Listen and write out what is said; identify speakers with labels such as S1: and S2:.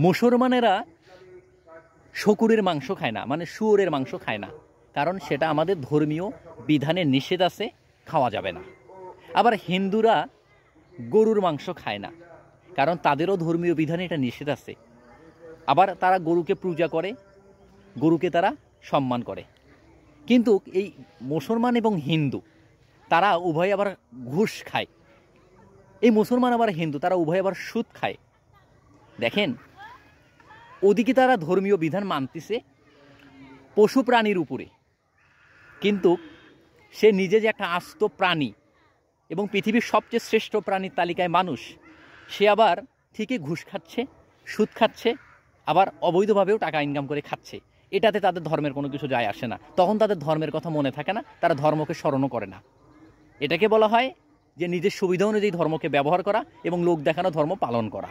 S1: মুসলমানেরা শকুরের মাংস খায় না, মানে শুয়োরের মাংস খায় না, কারণ সেটা আমাদের ধর্মীয় বিধানে নিষেধ আছে, খাওয়া যাবে না। আবার হিন্দুরা গরুর মাংস খায় না, কারণ তাদেরও ধর্মীয় বিধানে এটা নিষেধ আছে। আবার তারা গরুকে পূজা করে, গরুকে তারা সম্মান করে। কিন্তু এই মুসলমান এবং হিন্দু তারা উভয় আবার ঘুষ খায়। এই মুসলমান আবার হিন্দু তারা উভয় আবার সুদ খায়। দেখেন, ওদিকে তারা ধর্মীয় বিধান মানতেছে পশু প্রাণীর উপরে, কিন্তু সে নিজে যে একটা আস্ত প্রাণী এবং পৃথিবীর সবচেয়ে শ্রেষ্ঠ প্রাণীর তালিকায় মানুষ, সে আবার ঠিকই ঘুষ খাচ্ছে, সুদ খাচ্ছে, আবার অবৈধভাবেও টাকা ইনকাম করে খাচ্ছে। এটাতে তাদের ধর্মের কোনো কিছু যায় আসে না, তখন তাদের ধর্মের কথা মনে থাকে না, তারা ধর্মকে স্মরণও করে না। এটাকে বলা হয় যে নিজের সুবিধা অনুযায়ী ধর্মকে ব্যবহার করা এবং লোক দেখানো ধর্ম পালন করা।